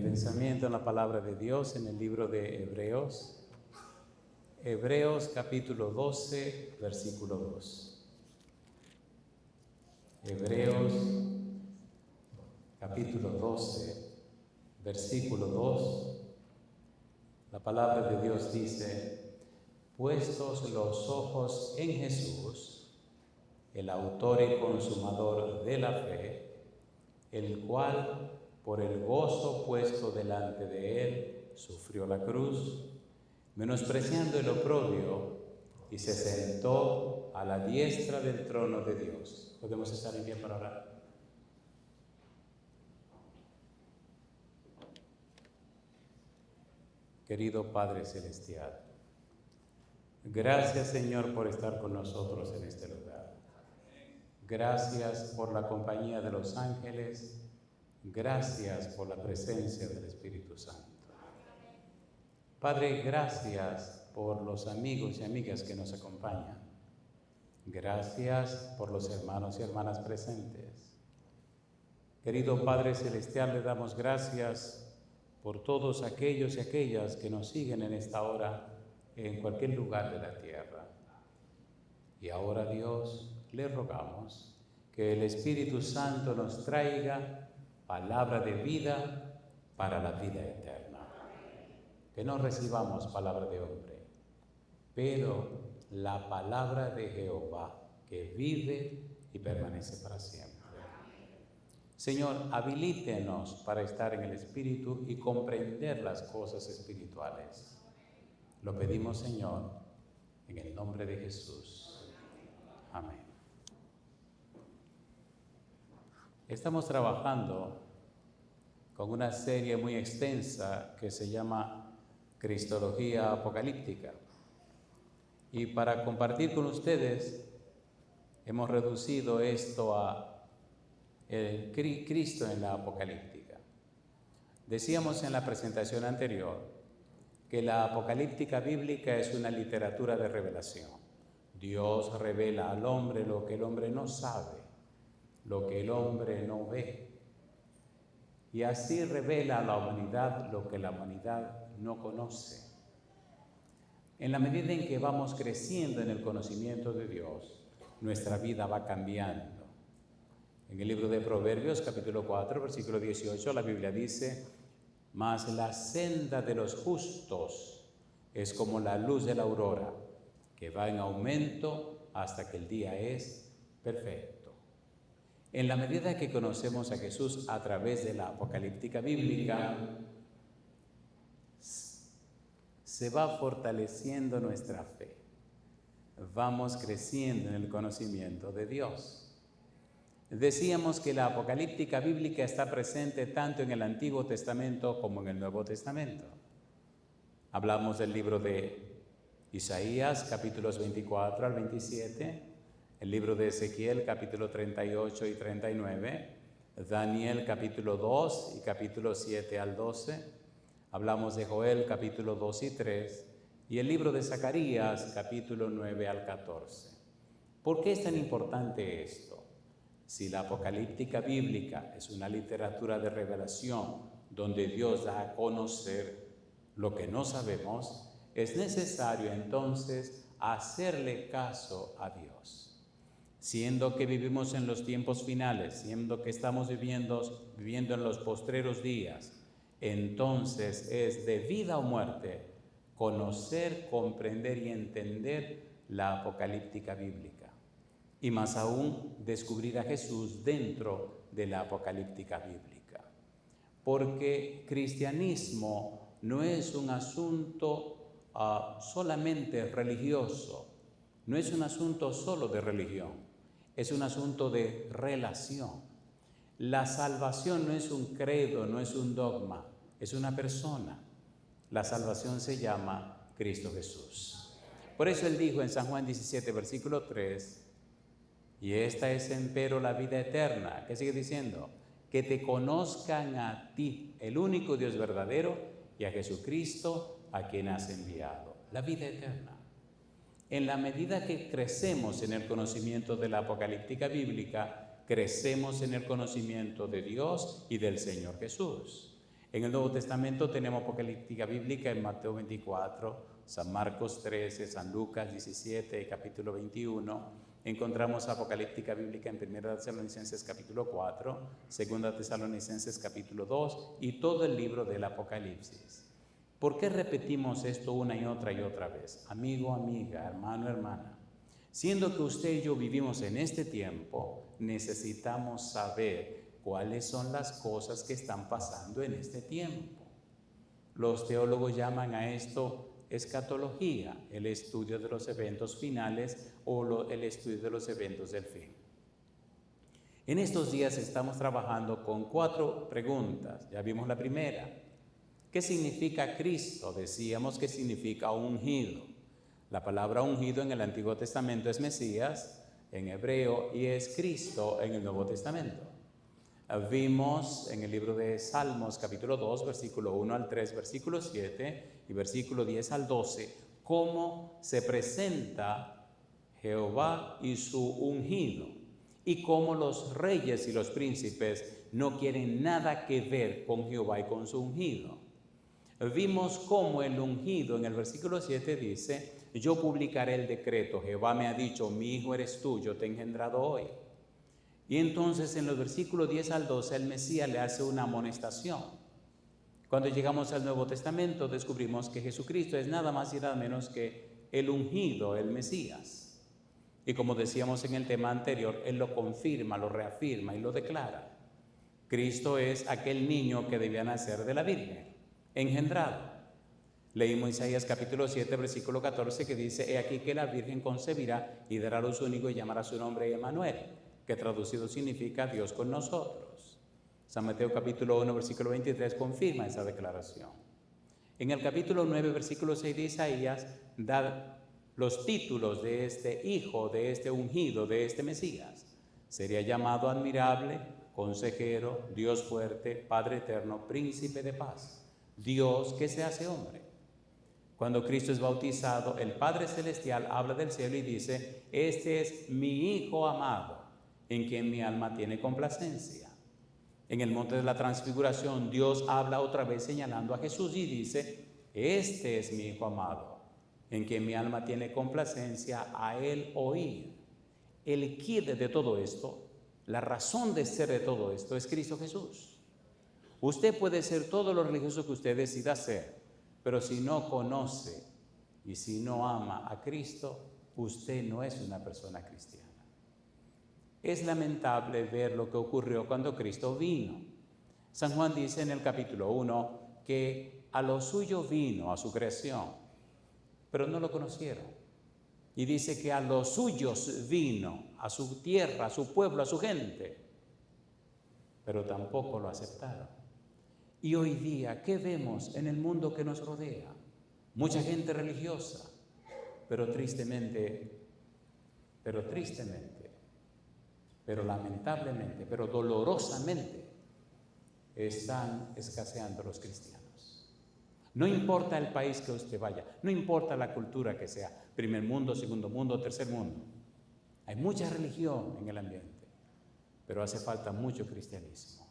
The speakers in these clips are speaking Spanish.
Pensamiento en la palabra de Dios en el libro de Hebreos. Hebreos capítulo 12, versículo 2. Hebreos capítulo 12, versículo 2. La palabra de Dios dice: puestos los ojos en Jesús, el autor y consumador de la fe, el cual por el gozo puesto delante de él sufrió la cruz, menospreciando el oprobio, y se sentó a la diestra del trono de Dios. ¿Podemos estar en pie para orar? Querido Padre Celestial, gracias, Señor, por estar con nosotros en este lugar. Gracias por la compañía de los ángeles. Gracias por la presencia del Espíritu Santo. Padre, gracias por los amigos y amigas que nos acompañan. Gracias por los hermanos y hermanas presentes. Querido Padre Celestial, le damos gracias por todos aquellos y aquellas que nos siguen en esta hora en cualquier lugar de la tierra. Y ahora, Dios, le rogamos que el Espíritu Santo nos traiga palabra de vida para la vida eterna. Que no recibamos palabra de hombre, pero la palabra de Jehová, que vive y permanece para siempre. Señor, habilítenos para estar en el Espíritu y comprender las cosas espirituales. Lo pedimos, Señor, en el nombre de Jesús. Amén. Estamos trabajando con una serie muy extensa que se llama Cristología Apocalíptica. Y para compartir con ustedes, hemos reducido esto a el Cristo en la Apocalíptica. Decíamos en la presentación anterior que la Apocalíptica bíblica es una literatura de revelación. Dios revela al hombre lo que el hombre no sabe, lo que el hombre no ve. Y así revela a la humanidad lo que la humanidad no conoce. En la medida en que vamos creciendo en el conocimiento de Dios, nuestra vida va cambiando. En el libro de Proverbios, capítulo 4, versículo 18, la Biblia dice: mas la senda de los justos es como la luz de la aurora, que va en aumento hasta que el día es perfecto. En la medida que conocemos a Jesús a través de la apocalíptica bíblica, se va fortaleciendo nuestra fe. Vamos creciendo en el conocimiento de Dios. Decíamos que la apocalíptica bíblica está presente tanto en el Antiguo Testamento como en el Nuevo Testamento. Hablamos del libro de Isaías, capítulos 24 al 27, el libro de Ezequiel, capítulo 38 y 39, Daniel, capítulo 2 y capítulo 7 al 12, hablamos de Joel, capítulo 2 y 3, y el libro de Zacarías, capítulo 9 al 14. ¿Por qué es tan importante esto? Si la apocalíptica bíblica es una literatura de revelación donde Dios da a conocer lo que no sabemos, es necesario entonces hacerle caso a Dios. Siendo que vivimos en los tiempos finales, siendo que estamos viviendo en los postreros días, entonces es de vida o muerte conocer, comprender y entender la apocalíptica bíblica. Y más aún, descubrir a Jesús dentro de la apocalíptica bíblica. Porque cristianismo no es un asunto solamente religioso, no es un asunto solo de religión, es un asunto de relación. La salvación no es un credo, no es un dogma, es una persona. La salvación se llama Cristo Jesús. Por eso él dijo en San Juan 17, versículo 3, y esta es empero la vida eterna. ¿Qué sigue diciendo? Que te conozcan a ti, el único Dios verdadero, y a Jesucristo, a quien has enviado. La vida eterna. En la medida que crecemos en el conocimiento de la apocalíptica bíblica, crecemos en el conocimiento de Dios y del Señor Jesús. En el Nuevo Testamento tenemos apocalíptica bíblica en Mateo 24, San Marcos 13, San Lucas 17, capítulo 21. Encontramos apocalíptica bíblica en 1 Tesalonicenses capítulo 4, 2 Tesalonicenses capítulo 2 y todo el libro del Apocalipsis. ¿Por qué repetimos esto una y otra vez? Amigo, amiga, hermano, hermana. Siendo que usted y yo vivimos en este tiempo, necesitamos saber cuáles son las cosas que están pasando en este tiempo. Los teólogos llaman a esto escatología, el estudio de los eventos finales o el estudio de los eventos del fin. En estos días estamos trabajando con 4 preguntas. Ya vimos la primera. ¿Qué significa Cristo? Decíamos que significa ungido. La palabra ungido en el Antiguo Testamento es Mesías en hebreo y es Cristo en el Nuevo Testamento. Vimos en el libro de Salmos capítulo 2, versículo 1 al 3, versículo 7 y versículo 10 al 12, cómo se presenta Jehová y su ungido y cómo los reyes y los príncipes no quieren nada que ver con Jehová y con su ungido. Vimos cómo el ungido en el versículo 7 dice, yo publicaré el decreto, Jehová me ha dicho, mi hijo eres tú, yo te he engendrado hoy. Y entonces en los versículos 10 al 12 el Mesías le hace una amonestación. Cuando llegamos al Nuevo Testamento descubrimos que Jesucristo es nada más y nada menos que el ungido, el Mesías. Y como decíamos en el tema anterior, Él lo confirma, lo reafirma y lo declara. Cristo es aquel niño que debía nacer de la Virgen, engendrado. Leímos Isaías capítulo 7, versículo 14 que dice, he aquí que la Virgen concebirá y dará a luz un hijo y llamará su nombre Emmanuel, que traducido significa Dios con nosotros. San Mateo capítulo 1, versículo 23 confirma esa declaración. En el capítulo 9, versículo 6 de Isaías, da los títulos de este hijo, de este ungido, de este Mesías. Sería llamado admirable, consejero, Dios fuerte, Padre eterno, príncipe de paz. Dios que se hace hombre. Cuando Cristo es bautizado, el Padre Celestial habla del cielo y dice, este es mi Hijo amado, en quien mi alma tiene complacencia. En el monte de la transfiguración, Dios habla otra vez señalando a Jesús y dice, este es mi Hijo amado, en quien mi alma tiene complacencia, a Él oír. El quid de todo esto, la razón de ser de todo esto es Cristo Jesús. Usted puede ser todo lo religioso que usted decida ser, pero si no conoce y si no ama a Cristo, usted no es una persona cristiana. Es lamentable ver lo que ocurrió cuando Cristo vino. San Juan dice en el capítulo 1 que a lo suyo vino, a su creación, pero no lo conocieron. Y dice que a los suyos vino, a su tierra, a su pueblo, a su gente, pero tampoco lo aceptaron. Y hoy día, ¿qué vemos en el mundo que nos rodea? Mucha gente religiosa, pero tristemente, pero lamentablemente, pero dolorosamente, están escaseando los cristianos. No importa el país que usted vaya, no importa la cultura que sea, primer mundo, segundo mundo, tercer mundo. Hay mucha religión en el ambiente, pero hace falta mucho cristianismo.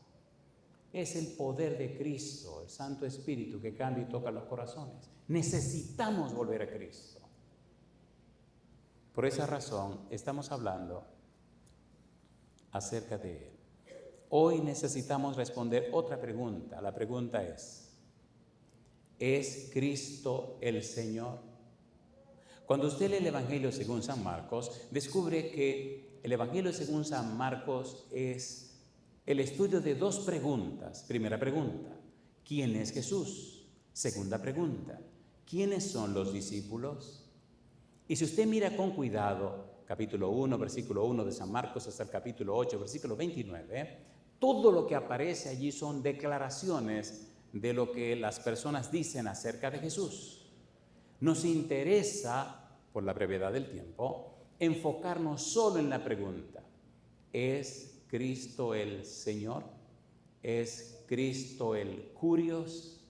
Es el poder de Cristo, el Santo Espíritu, que cambia y toca los corazones. Necesitamos volver a Cristo. Por esa razón estamos hablando acerca de Él. Hoy necesitamos responder otra pregunta. La pregunta ¿es Cristo el Señor? Cuando usted lee el Evangelio según San Marcos, descubre que el Evangelio según San Marcos es el estudio de 2 preguntas. Primera pregunta, ¿quién es Jesús? Segunda pregunta, ¿quiénes son los discípulos? Y si usted mira con cuidado, capítulo 1, versículo 1 de San Marcos hasta el capítulo 8, versículo 29, todo lo que aparece allí son declaraciones de lo que las personas dicen acerca de Jesús. Nos interesa, por la brevedad del tiempo, enfocarnos solo en la pregunta, ¿es Cristo el Señor? ¿Es Cristo el Curios?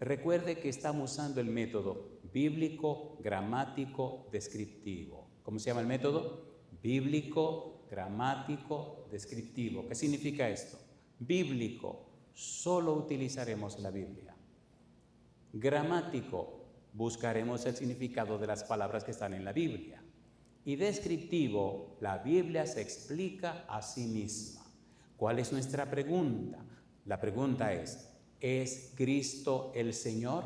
Recuerde que estamos usando el método bíblico, gramático, descriptivo. ¿Cómo se llama el método? Bíblico, gramático, descriptivo. ¿Qué significa esto? Bíblico, solo utilizaremos la Biblia. Gramático, buscaremos el significado de las palabras que están en la Biblia. Y descriptivo, la Biblia se explica a sí misma. ¿Cuál es nuestra pregunta? La pregunta ¿es Cristo el Señor?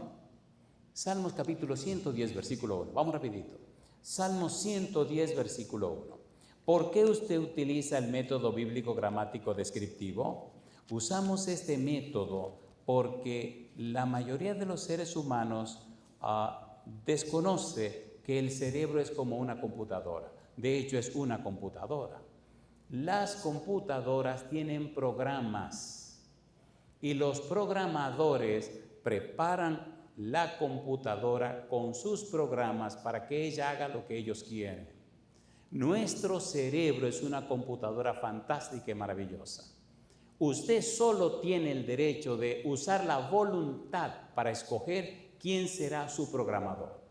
Salmos capítulo 110, versículo 1. Vamos rapidito. Salmos 110, versículo 1. ¿Por qué usted utiliza el método bíblico gramático descriptivo? Usamos este método porque la mayoría de los seres humanos desconoce que el cerebro es como una computadora. De hecho, es una computadora. Las computadoras tienen programas y los programadores preparan la computadora con sus programas para que ella haga lo que ellos quieren. Nuestro cerebro es una computadora fantástica y maravillosa. Usted solo tiene el derecho de usar la voluntad para escoger quién será su programador.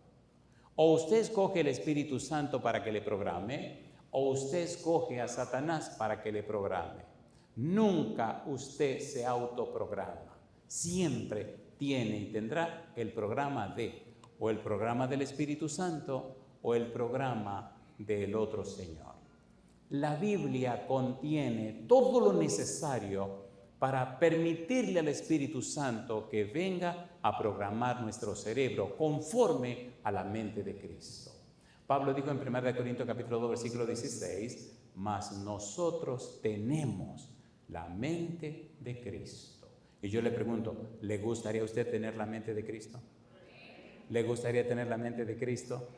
O usted escoge el Espíritu Santo para que le programe, o usted escoge a Satanás para que le programe. Nunca usted se autoprograma. Siempre tiene y tendrá el programa o el programa del Espíritu Santo o el programa del otro Señor. La Biblia contiene todo lo necesario para permitirle al Espíritu Santo que venga a programar nuestro cerebro conforme a la mente de Cristo. Pablo dijo en 1 Corintios capítulo 2, versículo 16, mas nosotros tenemos la mente de Cristo. Y yo le pregunto, ¿le gustaría a usted tener la mente de Cristo? ¿Le gustaría tener la mente de Cristo?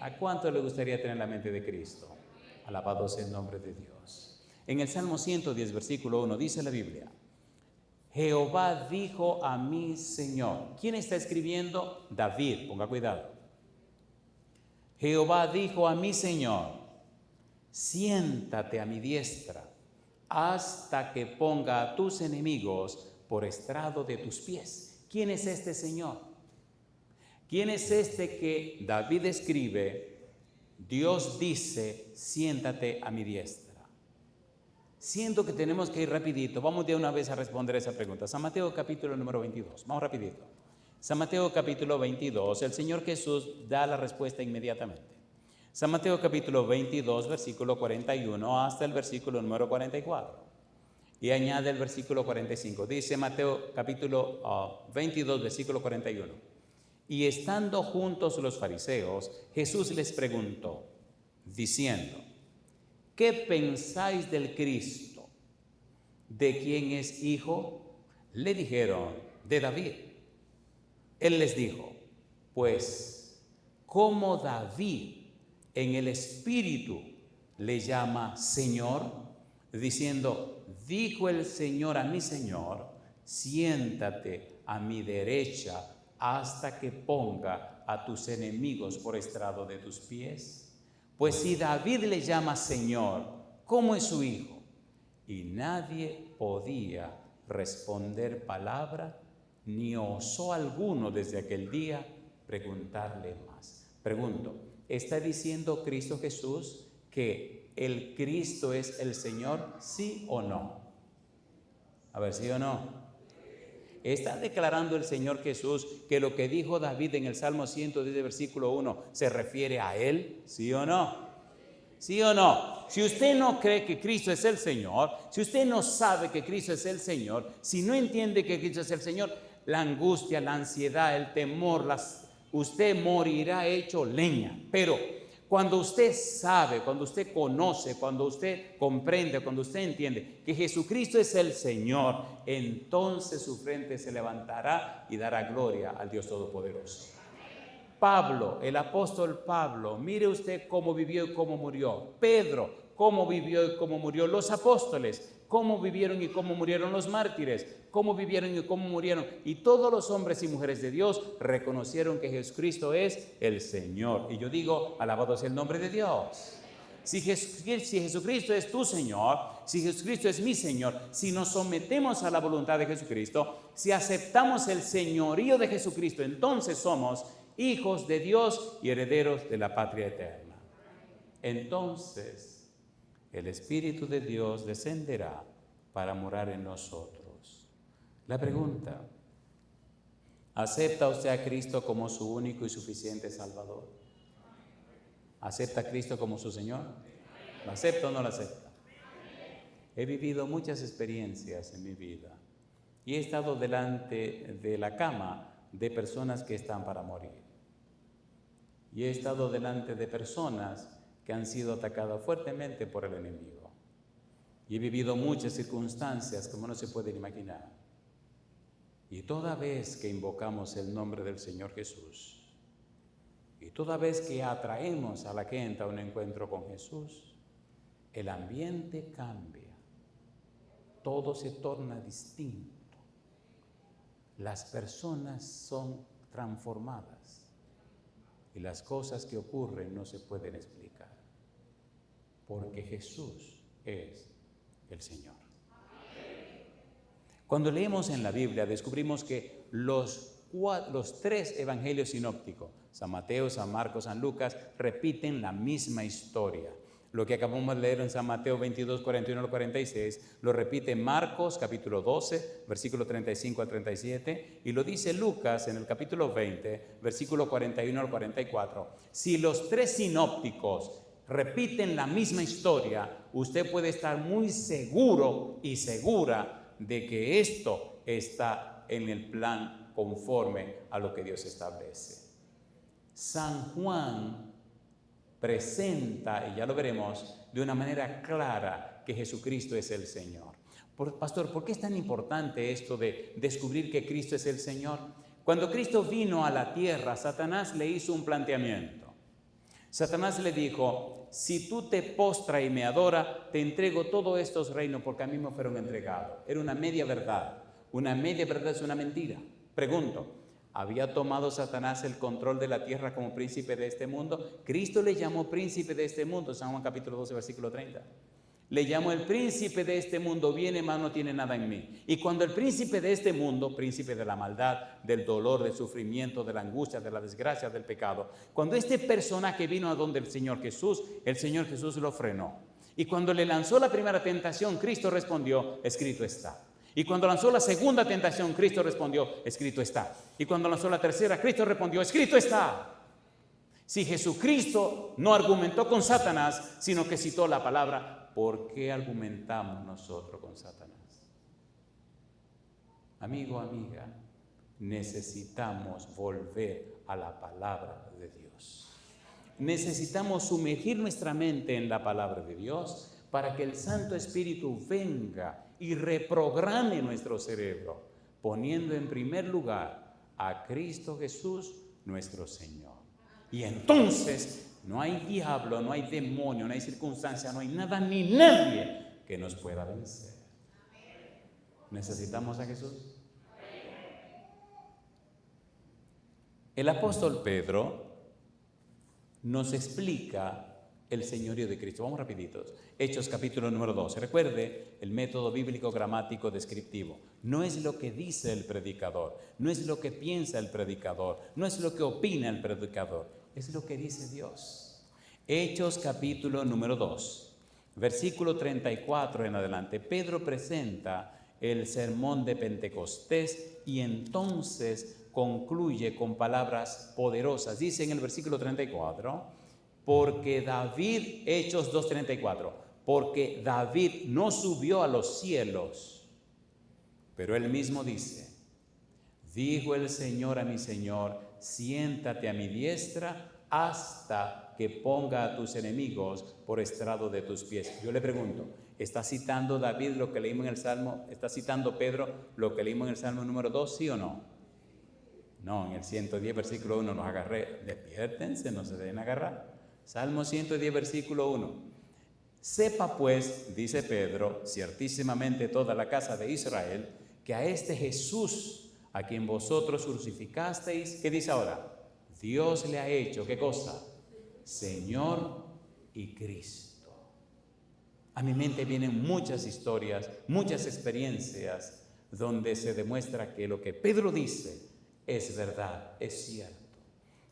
¿A cuánto le gustaría tener la mente de Cristo? Alabado sea el nombre de Dios. En el Salmo 110, versículo 1, dice la Biblia, Jehová dijo a mi Señor. ¿Quién está escribiendo? David, ponga cuidado. Jehová dijo a mi Señor, siéntate a mi diestra hasta que ponga a tus enemigos por estrado de tus pies. ¿Quién es este Señor? ¿Quién es este que David escribe? Dios dice, siéntate a mi diestra. Siento que tenemos que ir rapidito. Vamos de una vez a responder esa pregunta. San Mateo capítulo número 22. Vamos rapidito. San Mateo capítulo 22. El Señor Jesús da la respuesta inmediatamente. San Mateo capítulo 22, versículo 41 hasta el versículo número 44. Y añade el versículo 45. Dice Mateo capítulo 22, versículo 41. Y estando juntos los fariseos, Jesús les preguntó, diciendo, ¿qué pensáis del Cristo? ¿De quién es hijo? Le dijeron, de David. Él les dijo, pues, ¿cómo David en el Espíritu le llama Señor? Diciendo, dijo el Señor a mi Señor, siéntate a mi derecha hasta que ponga a tus enemigos por estrado de tus pies. Pues si David le llama Señor, ¿cómo es su hijo? Y nadie podía responder palabra, ni osó alguno desde aquel día preguntarle más. Pregunto, ¿está diciendo Cristo Jesús que el Cristo es el Señor? ¿Sí o no? A ver, ¿sí o no? ¿Está declarando el Señor Jesús que lo que dijo David en el Salmo 110, versículo 1, se refiere a Él? ¿Sí o no? ¿Sí o no? Si usted no cree que Cristo es el Señor, si usted no sabe que Cristo es el Señor, si no entiende que Cristo es el Señor, la angustia, la ansiedad, el temor, usted morirá hecho leña. Pero cuando usted sabe, cuando usted conoce, cuando usted comprende, cuando usted entiende que Jesucristo es el Señor, entonces su frente se levantará y dará gloria al Dios Todopoderoso. Pablo, el apóstol Pablo, mire usted cómo vivió y cómo murió. Pedro, cómo vivió y cómo murió. Los apóstoles, cómo vivieron y cómo murieron. Los mártires, cómo vivieron y cómo murieron. Y todos los hombres y mujeres de Dios reconocieron que Jesucristo es el Señor. Y yo digo, alabado sea el nombre de Dios. Si Jesucristo es tu Señor, si Jesucristo es mi Señor, si nos sometemos a la voluntad de Jesucristo, si aceptamos el señorío de Jesucristo, entonces somos hijos de Dios y herederos de la patria eterna. Entonces, el Espíritu de Dios descenderá para morar en nosotros. La pregunta: ¿acepta usted a Cristo como su único y suficiente Salvador? ¿Acepta a Cristo como su Señor? ¿Lo acepta o no lo acepta? He vivido muchas experiencias en mi vida y he estado delante de la cama de personas que están para morir. Y he estado delante de personas que han sido atacadas fuertemente por el enemigo. Y he vivido muchas circunstancias como no se pueden imaginar. Y toda vez que invocamos el nombre del Señor Jesús, y toda vez que atraemos a la gente a un encuentro con Jesús, el ambiente cambia. Todo se torna distinto. Las personas son transformadas y las cosas que ocurren no se pueden explicar, porque Jesús es el Señor. Cuando leemos en la Biblia descubrimos que los 3 evangelios sinópticos, San Mateo, San Marcos, San Lucas, repiten la misma historia. Lo que acabamos de leer en San Mateo 22, 41 al 46, lo repite Marcos capítulo 12, versículo 35 al 37, y lo dice Lucas en el capítulo 20, versículo 41 al 44. Si los 3 sinópticos repiten la misma historia, usted puede estar muy seguro y segura de que esto está en el plan conforme a lo que Dios establece. San Juan presenta, y ya lo veremos, de una manera clara que Jesucristo es el Señor. Pastor, ¿por qué es tan importante esto de descubrir que Cristo es el Señor? Cuando Cristo vino a la tierra, Satanás le hizo un planteamiento. Satanás le dijo: si tú te postras y me adoras, te entrego todos estos reinos porque a mí me fueron entregados. Era una media verdad. Una media verdad es una mentira. Pregunto: ¿había tomado Satanás el control de la tierra como príncipe de este mundo? Cristo le llamó príncipe de este mundo, San Juan capítulo 12, versículo 30. Le llamó el príncipe de este mundo, viene mas no tiene nada en mí. Y cuando el príncipe de este mundo, príncipe de la maldad, del dolor, del sufrimiento, de la angustia, de la desgracia, del pecado, cuando este personaje vino a donde el Señor Jesús lo frenó. Y cuando le lanzó la primera tentación, Cristo respondió: escrito está. Y cuando lanzó la segunda tentación, Cristo respondió: escrito está. Y cuando lanzó la tercera, Cristo respondió: escrito está. Si Jesucristo no argumentó con Satanás, sino que citó la palabra, ¿por qué argumentamos nosotros con Satanás? Amigo, amiga, necesitamos volver a la palabra de Dios. Necesitamos sumergir nuestra mente en la palabra de Dios para que el Santo Espíritu venga y reprograme nuestro cerebro, poniendo en primer lugar a Cristo Jesús, nuestro Señor. Y entonces no hay diablo, no hay demonio, no hay circunstancia, no hay nada ni nadie que nos pueda vencer. ¿Necesitamos a Jesús? El apóstol Pedro nos explica el señorío de Cristo. Vamos rapiditos. Hechos capítulo número 12. Recuerde el método bíblico gramático descriptivo. No es lo que dice el predicador, no es lo que piensa el predicador, no es lo que opina el predicador, es lo que dice Dios. Hechos capítulo número 2, versículo 34 en adelante. Pedro presenta el sermón de Pentecostés y entonces concluye con palabras poderosas. Dice en el versículo 34, porque David, Hechos 2:34, porque David no subió a los cielos, pero él mismo dice: dijo el Señor a mi Señor, siéntate a mi diestra hasta que ponga a tus enemigos por estrado de tus pies. Yo le pregunto, ¿está citando David lo que leímos en el Salmo? ¿Está citando Pedro lo que leímos en el Salmo número 2, sí o no? No, en el 110, versículo 1 nos agarré. Despiértense, no se deben agarrar. Salmo 110, versículo 1. Sepa pues, dice Pedro, ciertísimamente toda la casa de Israel, que a este Jesús, a quien vosotros crucificasteis, ¿qué dice ahora? Dios le ha hecho, ¿qué cosa? Señor y Cristo. A mi mente vienen muchas historias, muchas experiencias, donde se demuestra que lo que Pedro dice es verdad, es cierto.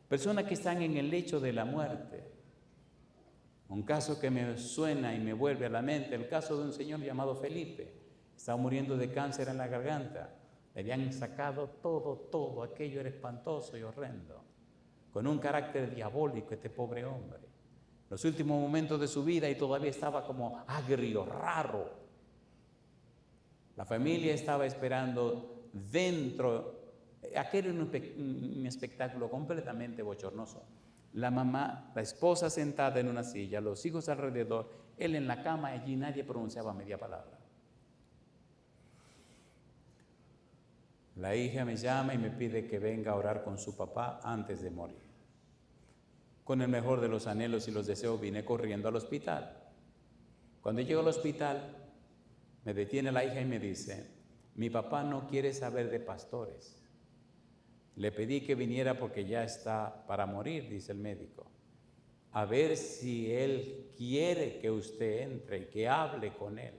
Personas que están en el lecho de la muerte. Un caso que me suena y me vuelve a la mente, el caso de un señor llamado Felipe. Estaba muriendo de cáncer en la garganta. Le habían sacado todo, aquello era espantoso y horrendo, con un carácter diabólico este pobre hombre. Los últimos momentos de su vida y todavía estaba como agrio, raro. La familia estaba esperando dentro. Aquel era un espectáculo completamente bochornoso. La mamá, la esposa sentada en una silla, los hijos alrededor, él en la cama, allí nadie pronunciaba media palabra. La hija me llama y me pide que venga a orar con su papá antes de morir. Con el mejor de los anhelos y los deseos vine corriendo al hospital. Cuando llego al hospital, me detiene la hija y me dice: mi papá no quiere saber de pastores. Le pedí que viniera porque ya está para morir, dice el médico. A ver si él quiere que usted entre y que hable con él.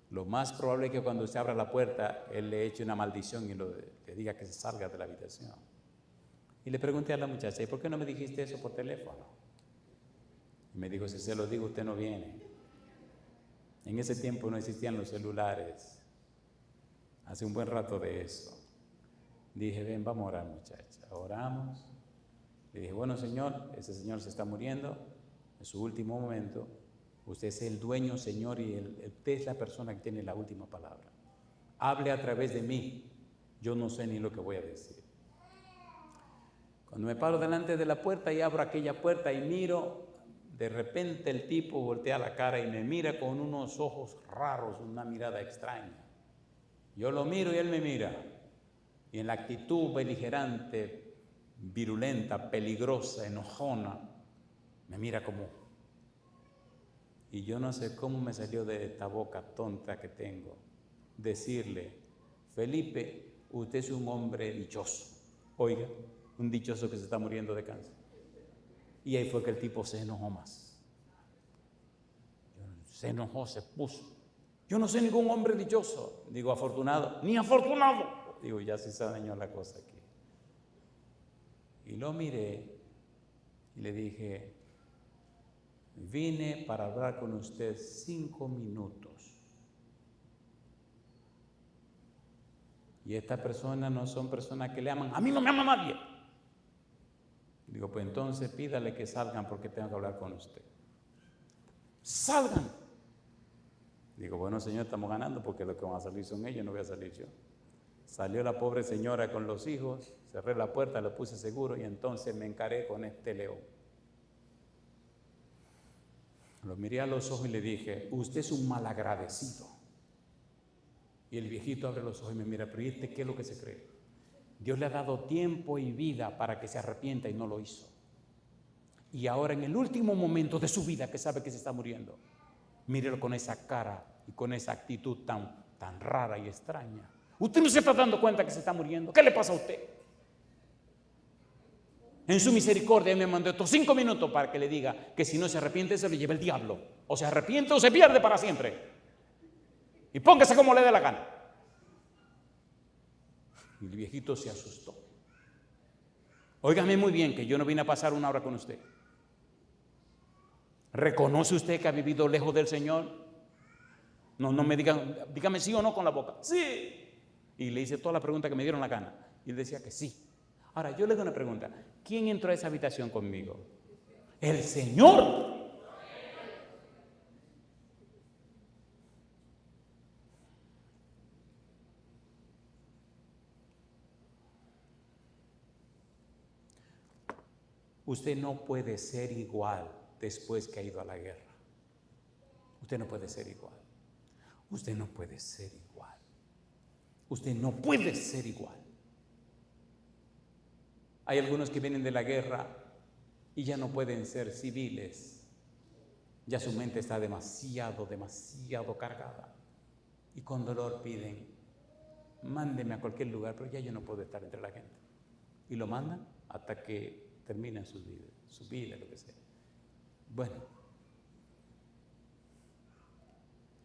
Lo más probable es que cuando usted abra la puerta, él le eche una maldición y le diga que se salga de la habitación. Y le pregunté a la muchacha: ¿y por qué no me dijiste eso por teléfono? Y me dijo: si se lo digo, usted no viene. En ese tiempo no existían los celulares. Hace un buen rato de eso. Dije: ven, vamos a orar, muchacha. Oramos. Le dije: bueno, Señor, ese señor se está muriendo en su último momento. Usted es el dueño, Señor, y usted es la persona que tiene la última palabra. Hable a través de mí. Yo no sé ni lo que voy a decir. Cuando me paro delante de la puerta y abro aquella puerta y miro, de repente el tipo voltea la cara y me mira con unos ojos raros, una mirada extraña. Yo lo miro y él me mira. Y en la actitud beligerante, virulenta, peligrosa, enojona, me mira como... Y yo no sé cómo me salió de esta boca tonta que tengo decirle: Felipe, usted es un hombre dichoso. Oiga, un dichoso que se está muriendo de cáncer. Y ahí fue que el tipo se enojó más. Se enojó, se puso. Yo no soy ningún hombre dichoso. Digo: afortunado, ni afortunado. Digo: ya sí se dañó la cosa aquí. Y lo miré y le dije: vine para hablar con usted 5 minutos. Y estas personas no son personas que le aman. A mí no me ama nadie. Digo: pues entonces pídale que salgan porque tengo que hablar con usted. ¡Salgan! Digo: bueno, señor, estamos ganando porque los que van a salir son ellos, no voy a salir yo. Salió la pobre señora con los hijos, cerré la puerta, lo puse seguro y entonces me encaré con este león. Lo miré a los ojos y le dije: usted es un malagradecido. Y el viejito abre los ojos y me mira: pero ¿y este qué es lo que se cree? Dios le ha dado tiempo y vida para que se arrepienta y no lo hizo. Y ahora en el último momento de su vida, que sabe que se está muriendo, mírelo con esa cara y con esa actitud tan rara y extraña. ¿Usted no se está dando cuenta que se está muriendo? ¿Qué le pasa a usted? En su misericordia me mandó estos 5 minutos para que le diga que si no se arrepiente se lo lleva el diablo. O se arrepiente o se pierde para siempre. Y póngase como le dé la gana. Y el viejito se asustó. Óigame muy bien que yo no vine a pasar 1 hora con usted. ¿Reconoce usted que ha vivido lejos del Señor? No me digan, dígame sí o no con la boca. Sí. Y le hice toda la pregunta que me dieron la gana. Y él decía que sí. Ahora, yo le doy una pregunta. ¿Quién entró a esa habitación conmigo? ¡El Señor! Usted no puede ser igual después que ha ido a la guerra. Usted no puede ser igual. Usted no puede ser igual. Usted no puede ser igual. Hay algunos que vienen de la guerra y ya no pueden ser civiles. Ya su mente está demasiado cargada. Y con dolor piden: mándeme a cualquier lugar, pero ya yo no puedo estar entre la gente. Y lo mandan hasta que terminen su vida, lo que sea. Bueno,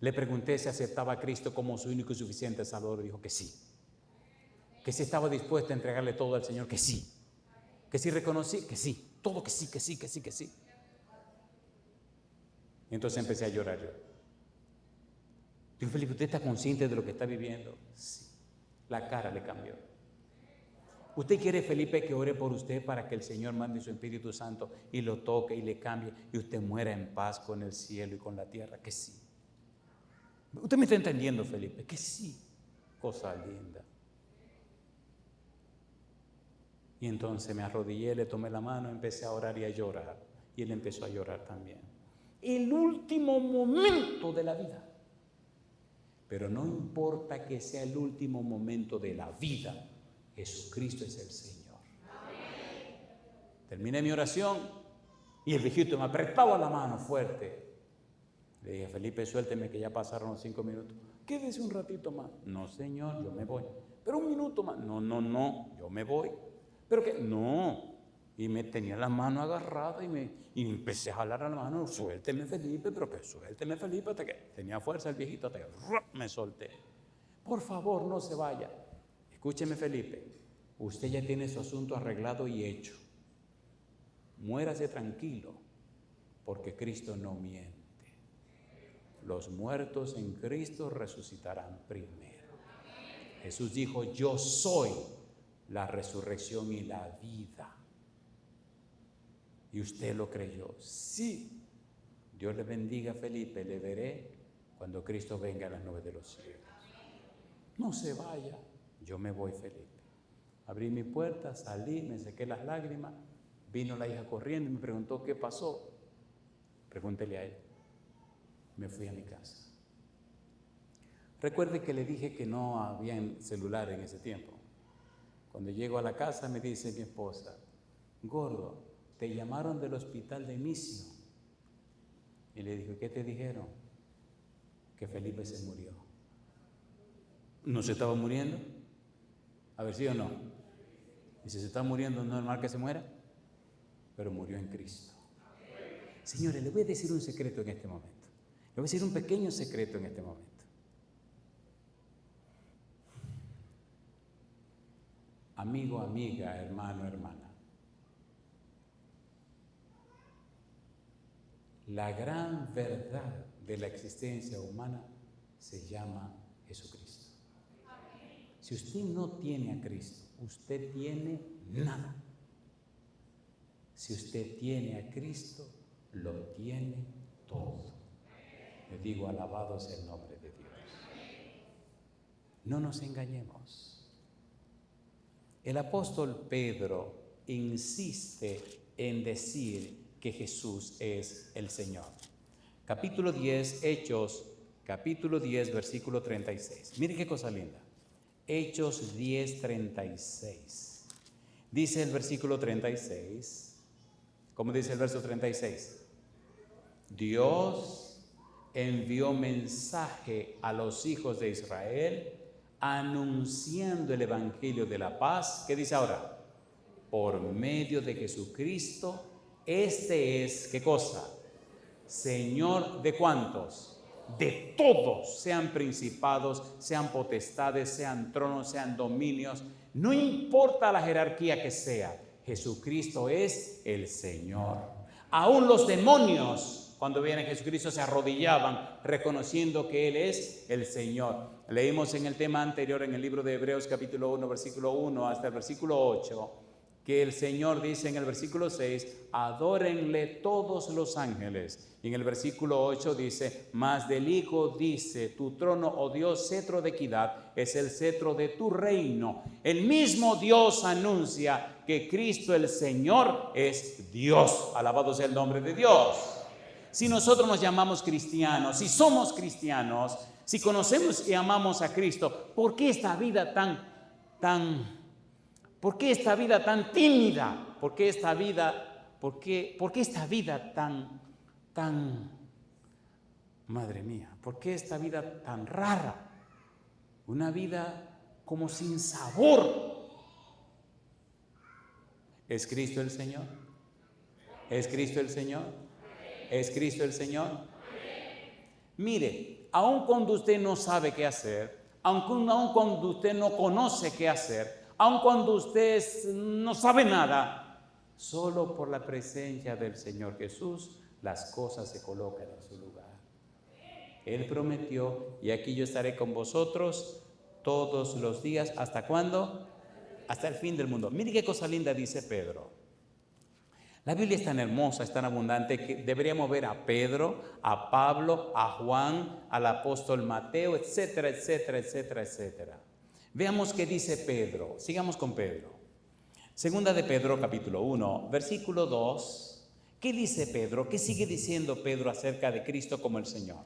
le pregunté si aceptaba a Cristo como su único y suficiente Salvador. Dijo que sí. Que si estaba dispuesto a entregarle todo al Señor, que sí. Que si reconocí, que sí. Todo que sí, que sí, que sí, que sí. Y entonces empecé a llorar yo. Digo: Felipe, ¿usted está consciente de lo que está viviendo? Sí. La cara le cambió. ¿Usted quiere, Felipe, que ore por usted para que el Señor mande su Espíritu Santo y lo toque y le cambie y usted muera en paz con el cielo y con la tierra? Que sí. ¿Usted me está entendiendo, Felipe? Que sí. Cosa linda. Y entonces me arrodillé, le tomé la mano, empecé a orar y a llorar. Y él empezó a llorar también. El último momento de la vida. Pero no importa que sea el último momento de la vida, Jesucristo es el Señor. Terminé mi oración y el viejito me apretaba la mano fuerte. Le dije, Felipe, suélteme que ya pasaron los 5 minutos. Quédese un ratito más. No, Señor, yo me voy. Pero un minuto más. No, yo me voy. Pero que no. Y me tenía la mano agarrada y empecé a jalar a la mano. Suélteme, Felipe, pero que suélteme, Felipe, hasta que tenía fuerza el viejito, hasta que me solté. Por favor, no se vaya. Escúcheme, Felipe, usted ya tiene su asunto arreglado y hecho. Muérase tranquilo, porque Cristo no miente. Los muertos en Cristo resucitarán primero. Jesús dijo, yo soy la resurrección y la vida. Y usted lo creyó. Sí. Dios le bendiga, Felipe, le veré cuando Cristo venga a las nubes de los cielos. No se vaya. Yo me voy, Felipe. Abrí mi puerta, salí, me sequé las lágrimas. Vino la hija corriendo y me preguntó qué pasó. Pregúntele a él. Me fui a mi casa. Recuerde que le dije que no había celular en ese tiempo. Cuando llego a la casa me dice mi esposa, gordo, te llamaron del hospital de inicio. Y le dije, ¿qué te dijeron? Que Felipe se murió. ¿No se estaba muriendo? A ver, ¿sí o no? Y si se está muriendo, ¿no es normal que se muera? Pero murió en Cristo. Señores, le voy a decir un secreto en este momento. Le voy a decir un pequeño secreto en este momento. Amigo, amiga, hermano, hermana. La gran verdad de la existencia humana se llama Jesucristo. Si usted no tiene a Cristo, usted tiene nada. Si usted tiene a Cristo, lo tiene todo. Le digo, alabado sea el nombre de Dios. No nos engañemos. El apóstol Pedro insiste en decir que Jesús es el Señor. Capítulo 10, Hechos, capítulo 10, versículo 36. Mire qué cosa linda. Hechos 10, 36. Dice el versículo 36. ¿Cómo dice el verso 36? Dios envió mensaje a los hijos de Israel anunciando el evangelio de la paz. ¿Qué dice ahora? Por medio de Jesucristo, este es, ¿qué cosa? Señor de ¿cuántos? De todos, sean principados, sean potestades, sean tronos, sean dominios, no importa la jerarquía que sea, Jesucristo es el Señor. Aún los demonios, cuando viene Jesucristo, se arrodillaban reconociendo que Él es el Señor. Leímos en el tema anterior, en el libro de Hebreos capítulo 1, versículo 1 hasta el versículo 8, que el Señor dice en el versículo 6, adórenle todos los ángeles. Y en el versículo 8 dice, mas del Hijo dice, tu trono, oh Dios, cetro de equidad, es el cetro de tu reino. El mismo Dios anuncia que Cristo el Señor es Dios. Alabado sea el nombre de Dios. Si nosotros nos llamamos cristianos, si somos cristianos, si conocemos y amamos a Cristo, ¿por qué esta vida ¿por qué esta vida tan tímida? ¿Por qué esta vida tan, madre mía, por qué esta vida tan rara? Una vida como sin sabor. ¿Es Cristo el Señor? ¿Es Cristo el Señor? ¿Es Cristo el Señor? Mire, aun cuando usted no sabe qué hacer, aun cuando usted no conoce qué hacer, aun cuando usted no sabe nada, solo por la presencia del Señor Jesús, las cosas se colocan en su lugar. Él prometió, y aquí yo estaré con vosotros todos los días. ¿Hasta cuándo? Hasta el fin del mundo. Mire qué cosa linda dice Pedro. La Biblia es tan hermosa, es tan abundante que deberíamos ver a Pedro, a Pablo, a Juan, al apóstol Mateo, etcétera, etcétera, etcétera, etcétera. Veamos qué dice Pedro. Sigamos con Pedro. Segunda de Pedro, capítulo 1, versículo 2. ¿Qué dice Pedro? ¿Qué sigue diciendo Pedro acerca de Cristo como el Señor?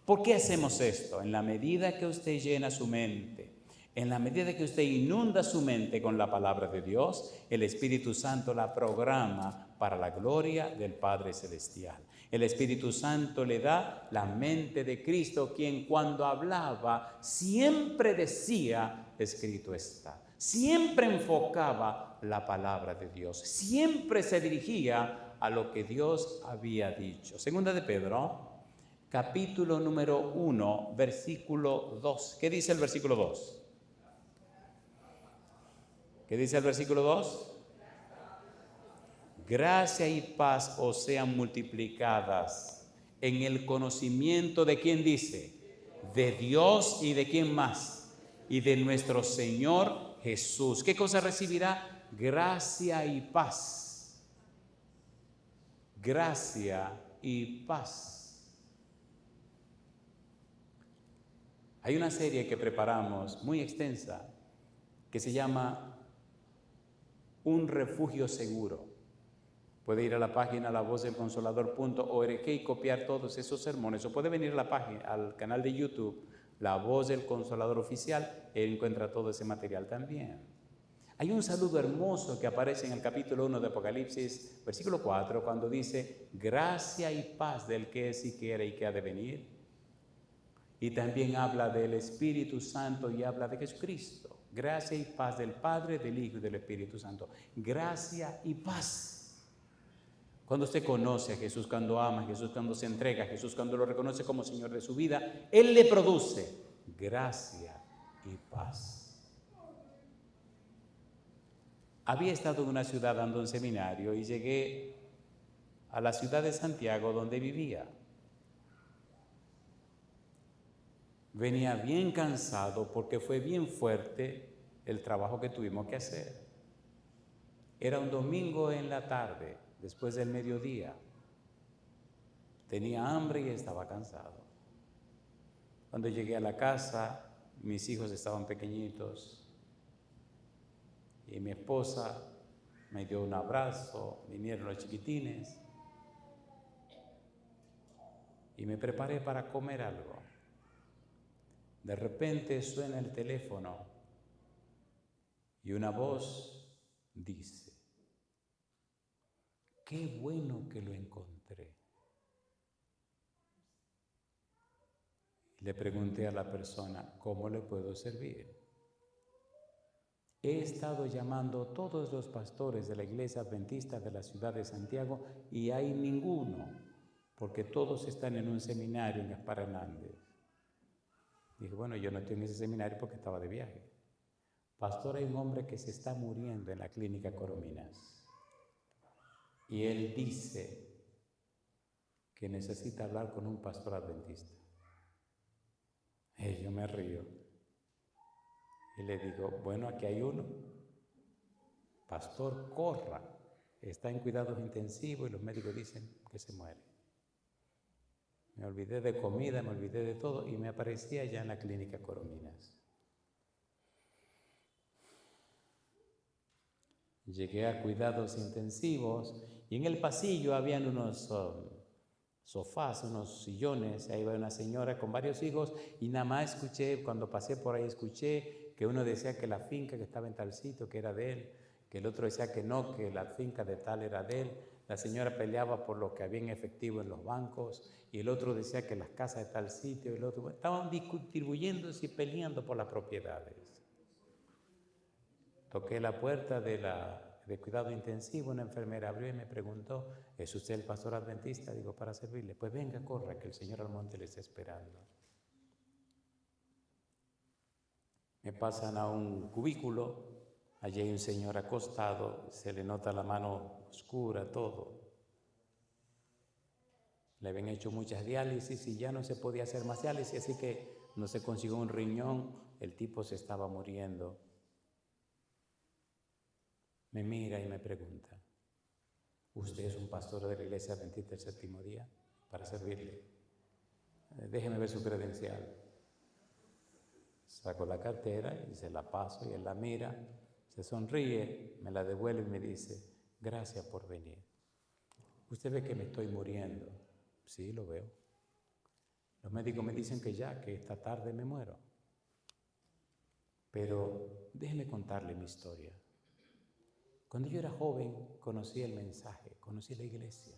¿Por qué hacemos esto? En la medida que usted llena su mente, en la medida que usted inunda su mente con la palabra de Dios, el Espíritu Santo la programa para la gloria del Padre Celestial. El Espíritu Santo le da la mente de Cristo, quien cuando hablaba siempre decía, escrito está. Siempre enfocaba la palabra de Dios. Siempre se dirigía a lo que Dios había dicho. Segunda de Pedro, capítulo número 1, versículo 2. ¿Qué dice el versículo 2? ¿Qué dice el versículo 2? Gracia y paz os sean multiplicadas en el conocimiento de quién dice, de Dios y de quién más, y de nuestro Señor Jesús. ¿Qué cosa recibirá? Gracia y paz. Gracia y paz. Hay una serie que preparamos muy extensa que se llama Un refugio seguro. Puede ir a la página lavozdelconsolador.org y copiar todos esos sermones, o puede venir a la página, al canal de YouTube, La Voz del Consolador Oficial, y encuentra todo ese material también. Hay un saludo hermoso que aparece en el capítulo 1 de Apocalipsis, versículo 4, cuando dice, gracia y paz del que es y que era y que ha de venir. Y también habla del Espíritu Santo y habla de Jesucristo. Gracia y paz del Padre, del Hijo y del Espíritu Santo. Gracia y paz. Cuando usted conoce a Jesús, cuando ama a Jesús, cuando se entrega a Jesús, cuando lo reconoce como Señor de su vida, Él le produce gracia y paz. Había estado en una ciudad dando un seminario y llegué a la ciudad de Santiago donde vivía. Venía bien cansado porque fue bien fuerte el trabajo que tuvimos que hacer. Era un domingo en la tarde, después del mediodía. Tenía hambre y estaba cansado. Cuando llegué a la casa, mis hijos estaban pequeñitos y mi esposa me dio un abrazo, vinieron los chiquitines y me preparé para comer algo. De repente suena el teléfono y una voz dice, qué bueno que lo encontré. Le pregunté a la persona, ¿cómo le puedo servir? He estado llamando a todos los pastores de la iglesia adventista de la ciudad de Santiago y hay ninguno, porque todos están en un seminario en Gaspar Hernández. Dije, bueno, yo no estoy en ese seminario porque estaba de viaje. Pastor, hay un hombre que se está muriendo en la clínica Corominas. Y él dice que necesita hablar con un pastor adventista. Y yo me río. Y le digo, bueno, aquí hay uno. Pastor, corra. Está en cuidados intensivos y los médicos dicen que se muere. Me olvidé de comida, me olvidé de todo y me aparecía ya en la clínica Corominas. Llegué a cuidados intensivos y en el pasillo habían unos sofás, unos sillones. Ahí iba una señora con varios hijos y nada más escuché, cuando pasé por ahí escuché que uno decía que la finca que estaba en tal sitio que era de él, que el otro decía que no, que la finca de tal era de él. La señora peleaba por lo que había en efectivo en los bancos y el otro decía que las casas de tal sitio, el otro estaban distribuyéndose y peleando por las propiedades. Toqué la puerta de cuidado intensivo, una enfermera abrió y me preguntó, ¿es usted el pastor adventista? Digo, para servirle. Pues venga, corra, que el señor Almonte le está esperando. Me pasan a un cubículo, allí hay un señor acostado, se le nota la mano oscura, todo. Le habían hecho muchas diálisis y ya no se podía hacer más diálisis, así que no se consiguió un riñón, el tipo se estaba muriendo, me mira y me pregunta, ¿usted es un pastor de la Iglesia Adventista del Séptimo Día? Para servirle. Déjeme ver su credencial. Saco la cartera y se la paso y él la mira, se sonríe, me la devuelve y me dice, gracias por venir. ¿Usted ve que me estoy muriendo? Sí, lo veo. Los médicos me dicen que esta tarde me muero. Pero déjeme contarle mi historia. Cuando yo era joven, conocí el mensaje, conocí la iglesia.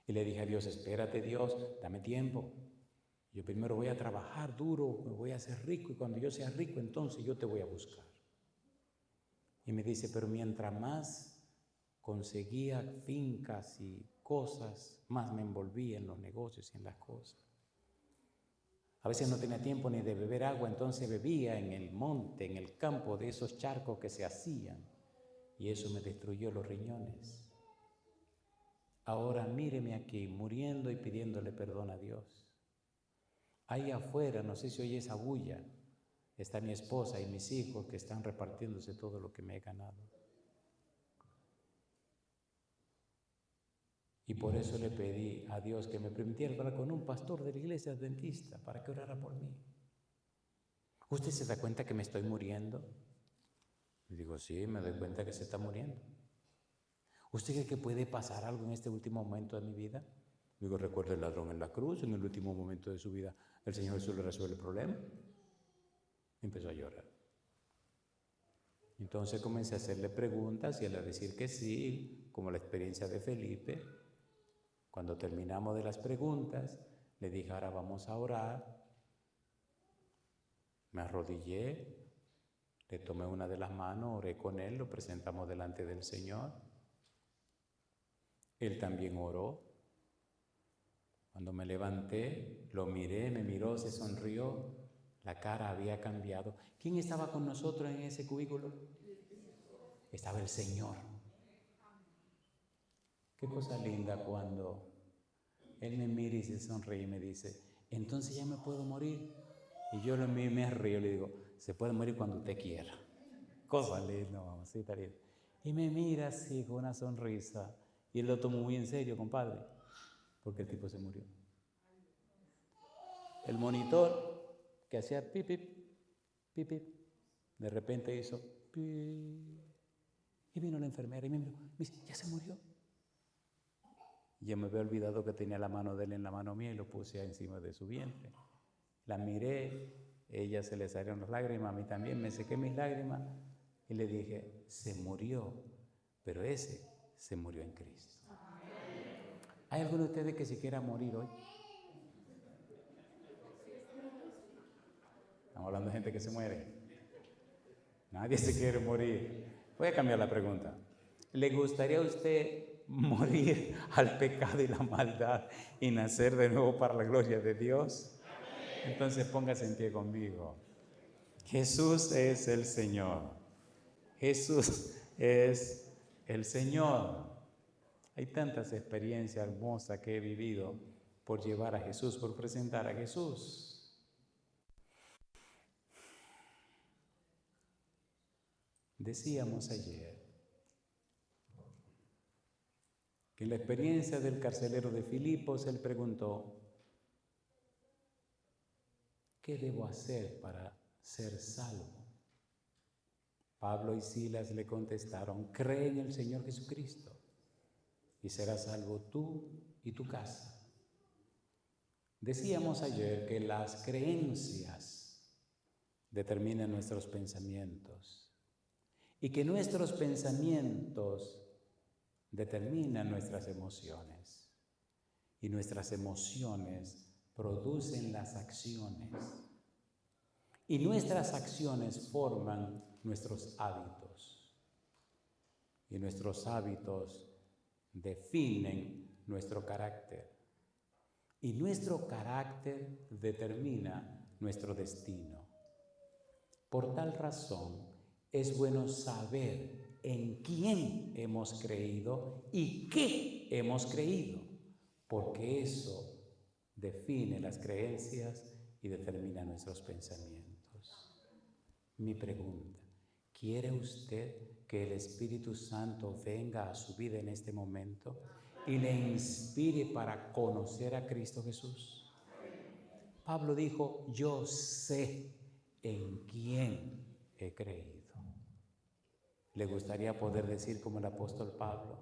Y le dije a Dios, espérate Dios, dame tiempo. Yo primero voy a trabajar duro, me voy a hacer rico y cuando yo sea rico, entonces yo te voy a buscar. Y me dice, pero mientras más conseguía fincas y cosas, más me envolvía en los negocios y en las cosas. A veces no tenía tiempo ni de beber agua, entonces bebía en el monte, en el campo de esos charcos que se hacían. Y eso me destruyó los riñones. Ahora míreme aquí, muriendo y pidiéndole perdón a Dios. Ahí afuera, no sé si oye esa bulla, está mi esposa y mis hijos que están repartiéndose todo lo que me he ganado. Y por eso le pedí a Dios que me permitiera hablar con un pastor de la iglesia adventista para que orara por mí. ¿Usted se da cuenta que me estoy muriendo? Y digo, sí, me doy cuenta que se está muriendo. ¿Usted cree que puede pasar algo en este último momento de mi vida? Digo, recuerda el ladrón en la cruz, en el último momento de su vida, el Señor Jesús le resuelve el problema. Empezó a llorar. Entonces comencé a hacerle preguntas y él a decir que sí, como la experiencia de Felipe. Cuando terminamos de las preguntas, le dije, ahora vamos a orar. Me arrodillé, le tomé una de las manos, oré con él, lo presentamos delante del Señor. Él también oró. Cuando me levanté, lo miré, me miró, se sonrió, la cara había cambiado. ¿Quién estaba con nosotros en ese cubículo? Estaba el Señor. Qué cosa linda cuando Él me mira y se sonríe y me dice, entonces ya me puedo morir. Y yo me río y le digo, se puede morir cuando usted quiera. Cosa linda, mamacita linda. Y me mira así con una sonrisa. Y él lo tomó muy en serio, compadre, porque el tipo se murió. El monitor que hacía pipip, pipip, de repente hizo pipip. Y vino la enfermera y me miró, me dice, ¿ya se murió? Yo me había olvidado que tenía la mano de él en la mano mía y lo puse encima de su vientre. La miré, ella se le salieron las lágrimas, a mí también, me sequé mis lágrimas y le dije, se murió, pero ese se murió en Cristo. ¿Hay alguno de ustedes que se quiera morir hoy? Estamos hablando de gente que se muere. Nadie se quiere morir. Voy a cambiar la pregunta. ¿Le gustaría a usted morir al pecado y la maldad y nacer de nuevo para la gloria de Dios? Entonces póngase en pie conmigo. Jesús es el Señor. Jesús es el Señor. Hay tantas experiencias hermosas que he vivido por llevar a Jesús, por presentar a Jesús. Decíamos ayer que en la experiencia del carcelero de Filipos, él preguntó, ¿qué debo hacer para ser salvo? Pablo y Silas le contestaron, cree en el Señor Jesucristo y serás salvo tú y tu casa. Decíamos ayer que las creencias determinan nuestros pensamientos y que nuestros pensamientos determinan nuestras emociones y nuestras emociones producen las acciones y nuestras acciones forman nuestros hábitos y nuestros hábitos definen nuestro carácter y nuestro carácter determina nuestro destino. Por tal razón es bueno saber en quién hemos creído y qué hemos creído, porque eso define las creencias y determina nuestros pensamientos. Mi pregunta, ¿quiere usted que el Espíritu Santo venga a su vida en este momento y le inspire para conocer a Cristo Jesús? Pablo dijo, yo sé en quién he creído. ¿Le gustaría poder decir como el apóstol Pablo,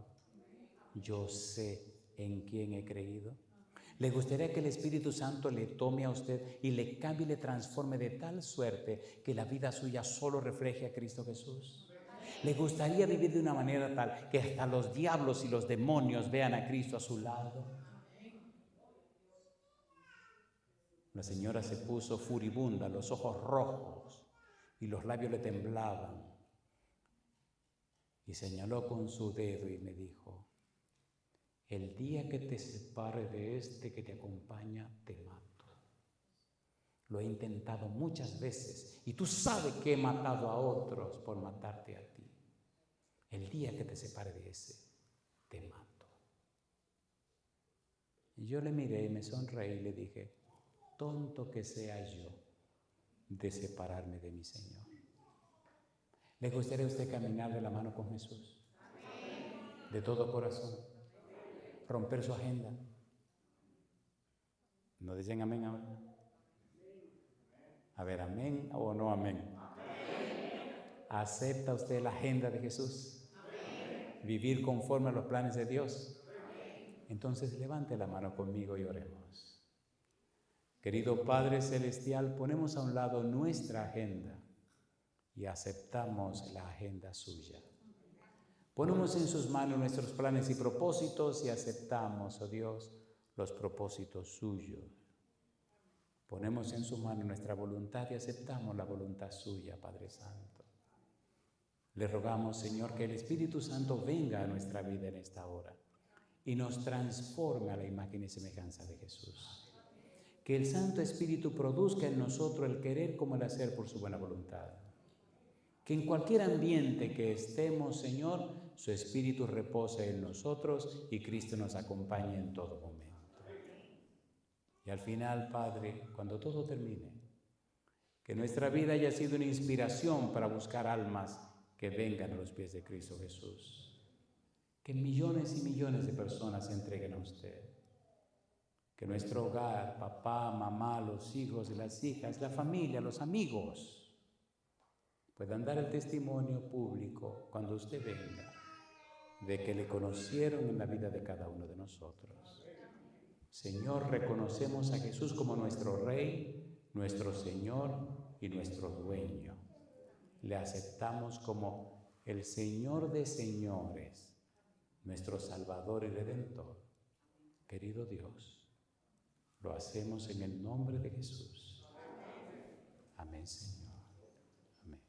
yo sé en quién he creído? ¿Le gustaría que el Espíritu Santo le tome a usted y le cambie y le transforme de tal suerte que la vida suya solo refleje a Cristo Jesús? ¿Le gustaría vivir de una manera tal que hasta los diablos y los demonios vean a Cristo a su lado? La señora se puso furibunda, los ojos rojos y los labios le temblaban. Y señaló con su dedo y me dijo, el día que te separe de este que te acompaña, te mato. Lo he intentado muchas veces y tú sabes que he matado a otros por matarte a ti. El día que te separe de ese, te mato. Y yo le miré y me sonreí y le dije, tonto que sea yo de separarme de mi Señor. ¿Le gustaría a usted caminar de la mano con Jesús? De todo corazón. Romper su agenda. ¿No dicen amén ahora? A ver, amén o no amén. ¿Acepta usted la agenda de Jesús? Vivir conforme a los planes de Dios. Entonces levante la mano conmigo y oremos. Querido Padre Celestial, ponemos a un lado nuestra agenda y aceptamos la agenda suya. Ponemos en sus manos nuestros planes y propósitos y aceptamos, oh Dios, los propósitos suyos. Ponemos en su mano nuestra voluntad y aceptamos la voluntad suya, Padre Santo. Le rogamos, Señor, que el Espíritu Santo venga a nuestra vida en esta hora y nos transforme a la imagen y semejanza de Jesús. Que el Santo Espíritu produzca en nosotros el querer como el hacer por su buena voluntad. Que en cualquier ambiente que estemos, Señor, su Espíritu repose en nosotros y Cristo nos acompañe en todo momento. Y al final, Padre, cuando todo termine, que nuestra vida haya sido una inspiración para buscar almas que vengan a los pies de Cristo Jesús. Que millones y millones de personas se entreguen a usted. Que nuestro hogar, papá, mamá, los hijos y las hijas, la familia, los amigos, puedan dar el testimonio público cuando usted venga de que le conocieron en la vida de cada uno de nosotros. Señor, reconocemos a Jesús como nuestro Rey, nuestro Señor y nuestro Dueño. Le aceptamos como el Señor de señores, nuestro Salvador y Redentor. Querido Dios, lo hacemos en el nombre de Jesús. Amén, Señor. Amén.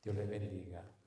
Dios le bendiga.